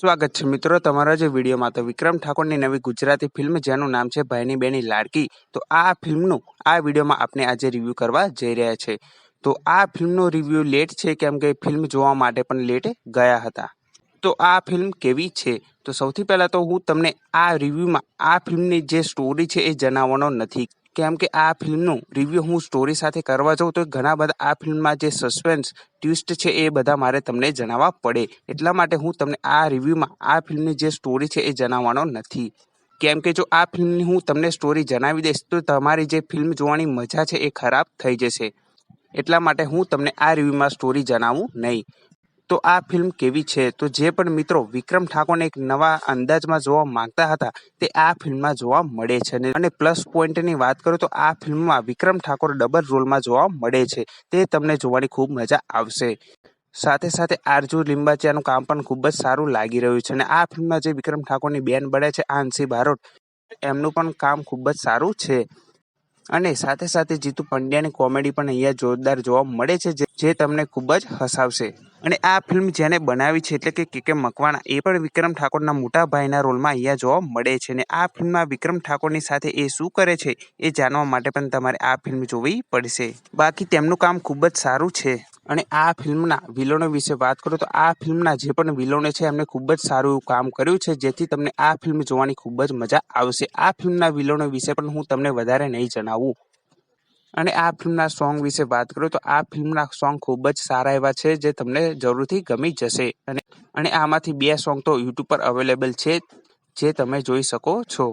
સ્વાગત છે મિત્રો તમારા જે વિડીયોમાં। તો વિક્રમ ઠાકોરની નવી ગુજરાતી ફિલ્મ જેનું નામ છે ભાઈની બેની લાડકી, તો આ ફિલ્મનું આ વિડીયોમાં આપણે આજે રિવ્યૂ કરવા જઈ રહ્યા છે। તો આ ફિલ્મનો રિવ્યૂ લેટ છે કેમ કે ફિલ્મ જોવા માટે પણ લેટ ગયા હતા। તો આ ફિલ્મ કેવી છે, તો સૌથી પહેલાં તો હું તમને આ રિવ્યૂમાં આ ફિલ્મની જે સ્ટોરી છે એ જણાવવાનો નથી, કેમ કે આ ફિલ્મનું રિવ્યૂ હું સ્ટોરી સાથે કરવા જાઉં તો ઘણા બધા આ ફિલ્મમાં જે સસ્પેન્સ ટ્વિસ્ટ છે એ બધા મારે તમને જણાવવા પડે, એટલા માટે હું તમને આ રિવ્યૂમાં આ ફિલ્મની જે સ્ટોરી છે એ જણાવવાનો નથી। કેમ કે જો આ ફિલ્મની હું તમને સ્ટોરી જણાવી દઈશ તો તમારી જે ફિલ્મ જોવાની મજા છે એ ખરાબ થઈ જશે, એટલા માટે હું તમને આ રિવ્યૂમાં સ્ટોરી જણાવું નહીં। તો આ ફિલ્મ કેવી છે, તો જે પણ મિત્રો વિક્રમ ઠાકોરને એક નવા અંદાજમાં જોવા માંગતા હતા તે આ ફિલ્મમાં જોવા મળે છે। અને પ્લસ પોઈન્ટની વાત કરું તો આ ફિલ્મમાં વિક્રમ ઠાકોર ડબલ રોલમાં જોવા મળે છે, તે તમને જોવાની ખૂબ મજા આવશે। સાથે સાથે આરજુ લિંબાચિયાનું કામ પણ ખૂબ જ સારું લાગી રહ્યું છે। અને આ ફિલ્મમાં જે વિક્રમ ઠાકોરની બેન બને છે આંશી બારોટ, એમનું પણ કામ ખૂબ જ સારું છે। અને સાથે સાથે જીતુ પંડ્યાની કોમેડી પણ અહીંયા જોરદાર જોવા મળે છે, જે તમને ખૂબ જ હસાવશે। અને આ ફિલ્મ જેને બનાવી છે એટલે કે કે મકવાણા, એ પણ વિક્રમ ઠાકોરના મોટા ભાઈના રોલમાં અહીંયા જોવા મળે છે। અને આ ફિલ્મમાં વિક્રમ ઠાકોરની સાથે એ શું કરે છે એ જાણવા માટે પણ તમારે આ ફિલ્મ જોવી પડશે, બાકી તેમનું કામ ખૂબ જ સારું છે। અને આ ફિલ્મના વિલનો વિશે વાત કરું તો આ ફિલ્મના જે પણ વિલનો છે એમને ખૂબ જ સારું એવું કામ કર્યું છે, જેથી તમને આ ફિલ્મ જોવાની ખૂબ જ મજા આવશે। આ ફિલ્મના વિલનો વિશે પણ હું તમને વધારે નહીં જણાવું। અને આ ફિલ્મના સોંગ વિશે વાત કરું તો આ ફિલ્મના સોંગ ખૂબ જ સારા એવા છે, જે તમને જરૂરથી ગમી જશે। અને આમાંથી 2 સોંગ તો યુટ્યુબ પર અવેલેબલ છે, જે તમે જોઈ શકો છો।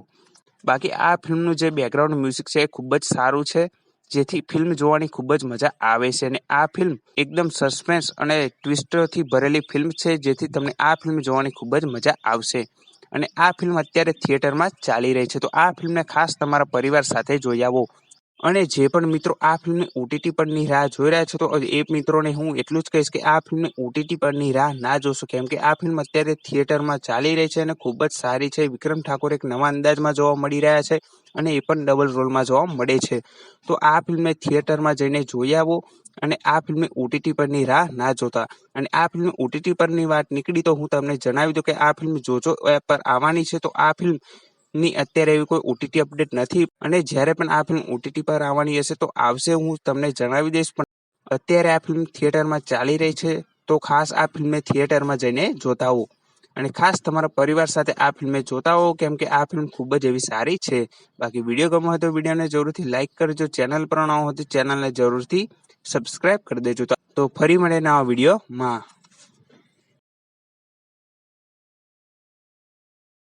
બાકી આ ફિલ્મનું જે બેકગ્રાઉન્ડ મ્યુઝિક છે એ ખૂબ જ સારું છે, જેથી ફિલ્મ જોવાની ખૂબ જ મજા આવે છે। અને આ ફિલ્મ એકદમ સસ્પેન્સ અને ટ્વિસ્ટથી ભરેલી ફિલ્મ છે, જેથી તમને આ ફિલ્મ જોવાની ખૂબ જ મજા આવશે। અને આ ફિલ્મ અત્યારે થિયેટરમાં ચાલી રહી છે, તો આ ફિલ્મને ખાસ તમારા પરિવાર સાથે જોઈ આવો। અને જે પણ મિત્રો આ ફિલ્મની OTT પરની રાહ જોઈ રહ્યા છો, તો એ મિત્રોને હું એટલું જ કહીશ કે આ ફિલ્મની OTT પરની રાહ ના જોશો, કેમ કે આ ફિલ્મ અત્યારે થિયેટરમાં ચાલી રહી છે અને ખૂબ જ સારી છે। વિક્રમ ઠાકોર એક નવા અંદાજમાં જોવા મળી રહ્યા છે અને એ પણ ડબલ રોલમાં જોવા મળે છે, તો આ ફિલ્મને થિયેટરમાં જઈને જોઈ આવો। અને આ ફિલ્મની OTT પરની રાહ ના જોતા। અને આ ફિલ્મ OTT પરની વાત નીકળી તો હું તમને જણાવી દઉં કે આ ફિલ્મ જોજો એપ પર આવવાની છે, તો આ ફિલ્મની અત્યારે એવી કોઈ OTT અપડેટ નથી, અને જ્યારે પણ આ ફિલ્મ OTT પર આવવાની હશે તો આવશે, હું તમને જણાવી દઈશ। પણ અત્યારે આ ફિલ્મ થિયેટરમાં ચાલી રહી છે, તો ખાસ આ ફિલ્મને થિયેટરમાં જઈને જોતા આવો। અને ખાસ તમારા પરિવાર સાથે આ ફિલ્મને જોતા હો, કેમ કે આ ફિલ્મ ખૂબ જ એવી સારી છે। બાકી વિડીયો ગમ્યો હોય તો વિડીયોને જરૂરથી લાઇક કરજો, ચેનલ પર ન હોય તો ચેનલને જરૂરથી સબસ્ક્રાઇબ કરી દેજો। તો ફરી મળે નવા વિડીયોમાં।